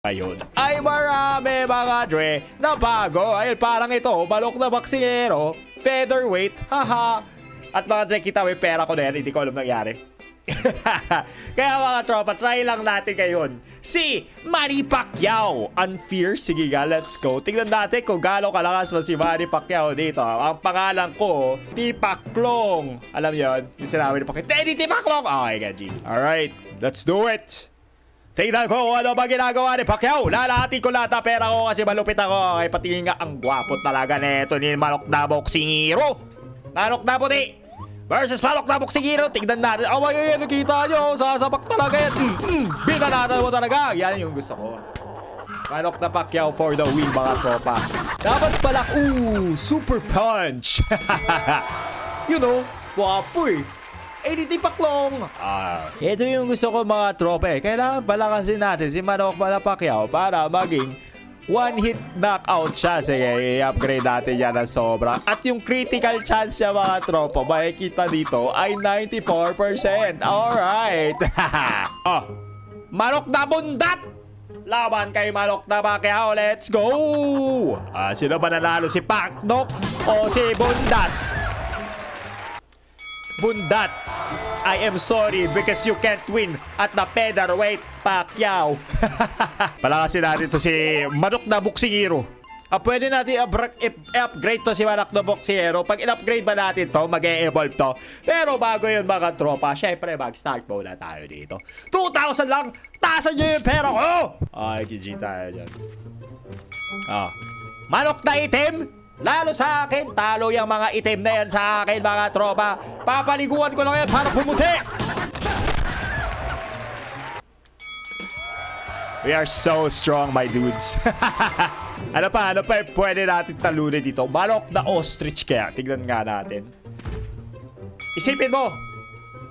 Ayun. Ay marami mga Dre na bago. Ayun, parang ito, balok na baksingero, featherweight, haha. At mga Dre, kita may pera ko na yan, hindi ko alam nangyari. Kaya mga tropa, try lang natin ngayon si Manny Pacquiao. Unfierce, sige nga, let's go. Tingnan natin kung gaano kalakas ba si Manny Pacquiao dito. Ang pangalan ko, Tipaklong. Alam yon, yung sinabi ni Pacquiao, Teddy Tipaklong. Okay, gaji. Alright, let's do it. Tingnan ko ano ba ginagawa ni Pacquiao. Lalahati ko lahat na pera ko kasi malupit ako. Ay pati nga ang gwapo talaga nito ni Manok na Boksingero. Manok na puti versus Manok na Boksingero. Tingnan natin. Oh, ay, nakita nyo. Sasapak talaga yan. Binalatan mo talaga. Yan yung gusto ko. Manok na Pacquiao for the win mga tropa. Dapat pala, super punch. You know, gwapo eh. Edith Paklong. Ito yung gusto ko mga tropa eh. Kailangan palakasin natin si Manok Pacquiao para maging one-hit knockout siya. Sige, i-upgrade natin yan ng sobra. At yung critical chance niya mga tropa, makikita dito ay 94%. Alright. Manok na bundat! Laban kay Manok na Pacquiao. Let's go! Sino ba nanalo? Si Pacnok o si Bundat? Bundat, I am sorry because you can't win at the featherweight Pacquiao. Palakasin natin to si Manok na Boksingero. Pwede natin i-upgrade to si Manok na Boksingero. Pag in-upgrade ba natin to, mag-e-evolve to. Pero bago yun mga tropa, syempre mag-start muna tayo dito. 2,000 lang! Taasan nyo yung pera ko! Ay, GG tayo dyan. Manok na itim! Lalo sa akin, talo yung mga itim na yan sa akin mga tropa. Papaliguan ko lang yan para pumuti. We are so strong my dudes. Ano pa pwede natin talunin dito? Manok na ostrich kaya. Tignan nga natin. Isipin mo.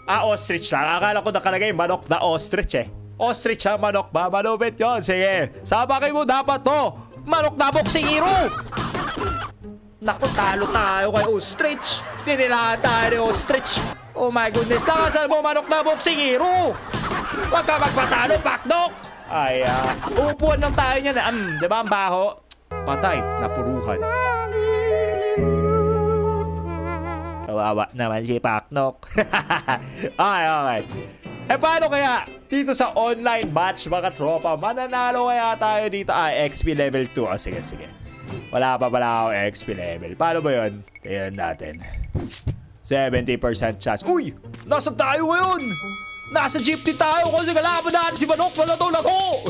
Ostrich lang. Akala ko nakalagay manok na ostrich eh. Ostrich ha, manok ba? Malupit yun. Sige. Sabakay mo dapat to. Manok na Boksingero. Naku, talo tayo kay Ostrich. Dinilaan tayo ni Ostrich. Oh my goodness. Nakasal mo Manok na Boksingero. Huwag ka magpatalo, Pacnok. Ay, upuan lang tayo niyan. Diba ang baho? Patay, napuruhan. Kawawa naman si Pacnok. Okay. Paano kaya dito sa online match mga tropa? Mananalo kaya tayo dito? XP level 2. Sige. Wala pa pala ako XP level. Paano ba yun? Tingnan natin. 70% chance. Uy! Nasa tayo ngayon! Nasa jeepney tayo kasi kalaban natin si Manok na lato-lato!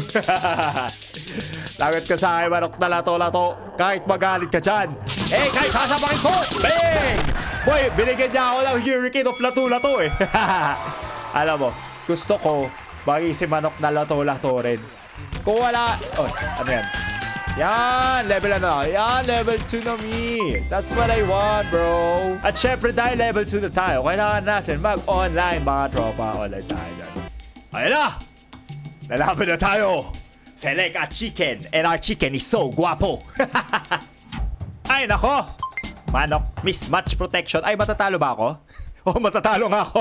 Lagot ka sa akin, Manok na lato-lato. Kahit magalit ka dyan. Kahit sasabakin ko! Bang! Boy, binigyan niya ako ng hurricane of lato-lato eh. Alam mo, gusto ko maging si Manok na lato-lato rin. Kung wala... ano yan? Yan, level ano? Yan, level 2 na me. That's what I want, bro. At syempre, dahil level 2 na tayo, kailangan natin mag-online, mga tropa. Online tayo dyan. Ayun na! Lalaban na tayo! Select a chicken, and our chicken is so guwapo. Ay, nako! Manok, mismatch protection. Ay, matatalo ba ako? Matatalo nga ako.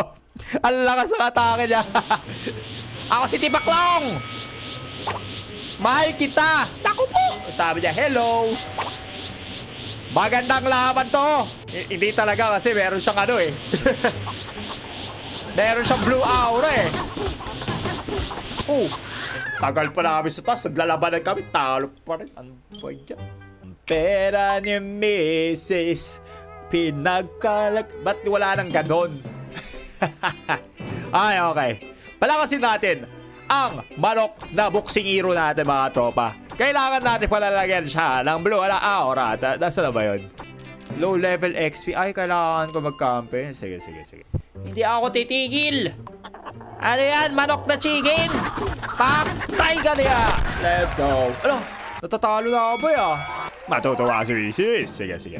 Ang lakas ng atake niya. Ako si Tipaklong! Mahal kita! Naku po! Sabi niya, hello! Magandang laban to! Hindi talaga kasi meron siyang ano eh. Meron siyang blue aura eh. Tagal pa namin sa taas. Naglalabanan kami. Talo pa rin. Ano ba dyan? Pera ni Mrs. Pinagkalag... Ba't wala nang ganon? Ay, okay. Palakasin natin ang Manok na Boksingero natin mga tropa. Kailangan natin palalagyan siya ng blue aura. Nasa na ba yun? Low level XP. Ay, kailangan ko mag-campaign. Sige. Hindi ako titigil. Ano yan? Manok na chicken. Patay ka niya. Let's go. Ano? Natatalo na ako ba ya? Matutuwa si Isis. Sige.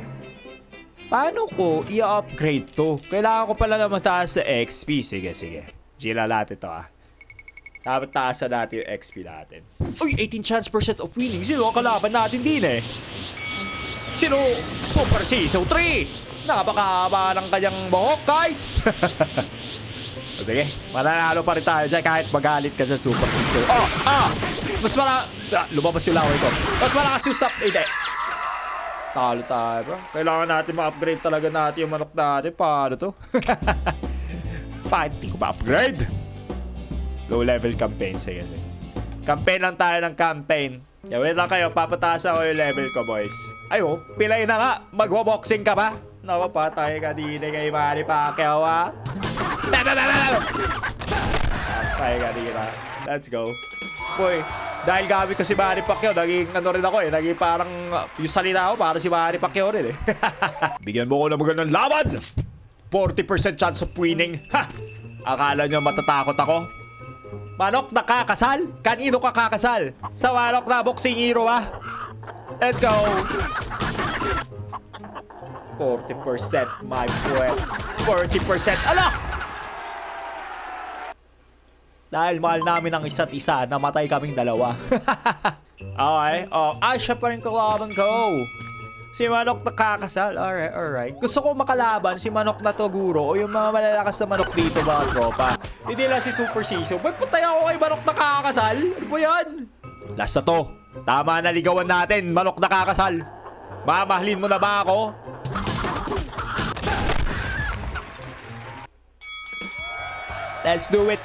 Paano ko i-upgrade to? Kailangan ko pala na mataas sa XP. Sige. Gila natin to Dapat taasan natin yung XP natin. Uy, 18% of winning. Sino ang kalaban natin din eh? Sino? Super Season 3! Napakahaba ng kanyang buhok, guys! Sige, mananalo pa rin tayo dyan kahit magalit ka sa Super Season. Mas lumabas yung laway ko. Mas malakas yung sap. Hindi. Talo tayo, bro. Kailangan natin ma-upgrade talaga natin yung manok natin. Paano to? Bakit hindi ko ma-upgrade? Low level campaign. Sige. Campaign lang tayo ng campaign. Yeah, wait lang kayo. Papataas ako yung level ko, boys. Ayo, pilay na nga. Magwa-boxing ka ba? Naku, patay ka din kay Manny Pacquiao, ha? Patay ka din, ha? Let's go. Boy, dahil gamit ko si Manny Pacquiao, naging ano rin ako eh. Naging parang yung salita ko, parang si Manny Pacquiao rin eh. Bigyan mo ko ng magandang laban. 40% chance of winning. Ha! Akala nyo matatakot ako? Manok na kakasal? Kanino ka kakasal? Sa manok na boxing hero, ha? Let's go. 40%, my friend. 40%. Ala! Dahil mahal namin ang isa't isa, namatay kaming dalawa. Okay. Oh, siya pa rin kalaban ko. Si Manok na kakasal. Alright. Gusto ko makalaban si Manok na Toguro o yung mga malalakas na manok dito, mga tropa. Hindi lang si Super Siso. Ba't patay ako kay Manok na kakasal? Ano ba yan? Last na to. Tama na ligawan natin, Manok na kakasal. Mamahalin mo na ba ako? Let's do it.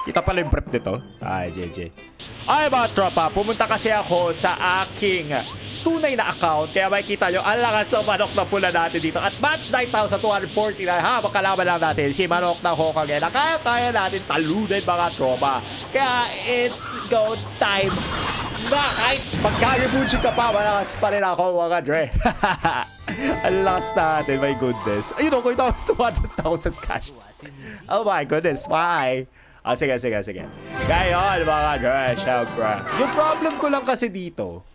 Kita pala yung prep nito. Ay, JJ. Ay, mga tropa, pumunta kasi ako sa aking tunay na account. Kaya makikita nyo, ang lakas ng Manok na pula natin dito. At match 9,249. Habang kalaban lang natin si Manok na Hokage na kaya natin talunin, mga tropa. Kaya it's go time na kahit magkagibunsin ka pa, malakas pa rin ako, mga dre. Ang last natin, my goodness. Ayun ako, ito 200,000 cash. Oh my goodness, why? Sige. Ngayon, mga guys, syempre. Yung problem ko lang kasi dito,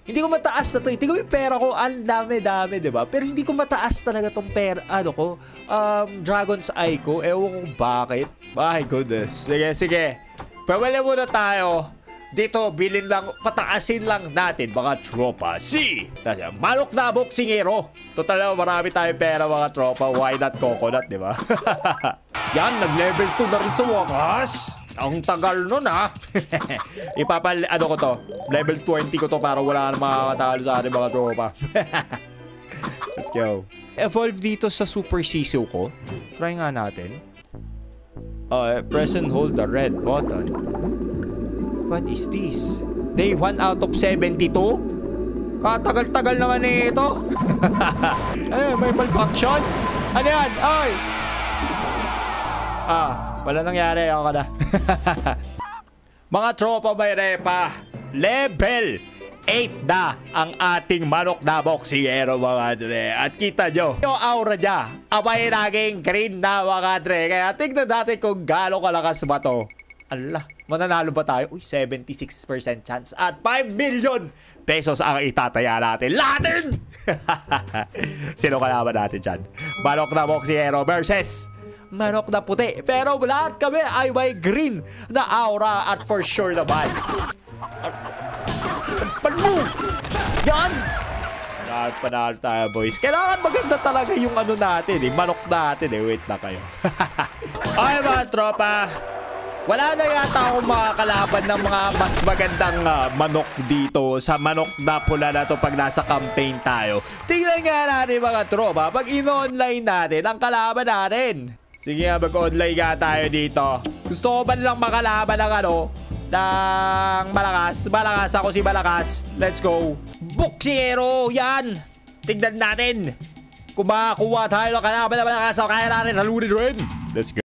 hindi ko mataas na to. Hindi ko yung pera ko, ang dami, diba? Pero hindi ko mataas talaga tong pera, Dragon's Eye ko. Ewan kung bakit. My goodness. Sige. Pawala muna tayo. Dito, pataasin lang natin, mga tropa. Manok na boksingero. Total, marami tayong pera, mga tropa. Why not coconut, di ba? Yan, nag-level 2 na rin sa wakas. Ang tagal nun, ha? Ko to. Level 20 ko to para wala na makakatalo sa ating mga tropa. Let's go. Evolve dito sa Super Sisu ko. Try nga natin. Press and hold the red button. What is this? Day 1 out of 72? Katagal-tagal naman eh ito. Ay, may malfunction. Ano yan? Ay! Wala nangyari. Ako na. Mga tropa, may repa. Level 8 na ang ating Manok na boksingero, mga dre. At kita nyo, yung aura niya, abay naging green na, mga dre. Kaya tignan natin kung gaano kalakas ba to. Allah, mananalo ba tayo? Uy, 76% chance. At 5 million pesos ang itataya natin. Latin! Sino kalaban natin dyan? Manok na boksingero versus Manok na puti. Pero lahat kami ay may green na aura at for sure naman. Panmo! Yan! Panalo tayo, boys. Kailangan maganda talaga yung ano natin, Manok natin, Wait na kayo. Okay, mga tropa. Wala na yata akong makakalaban ng mga mas magandang manok dito sa Manok na pula na to pag nasa campaign tayo. Tingnan nga natin, mga tropa. Pag in-online natin, ang kalaban natin. Sige nga, mag-online nga tayo dito. Gusto ko ba lang makalaban ng ng malakas. Malakas ako si Malakas. Let's go. Boksingero, yan. Tignan natin. Kung makakuha tayo ng kalaban na malakas, kaya natin halunin rin. Let's go.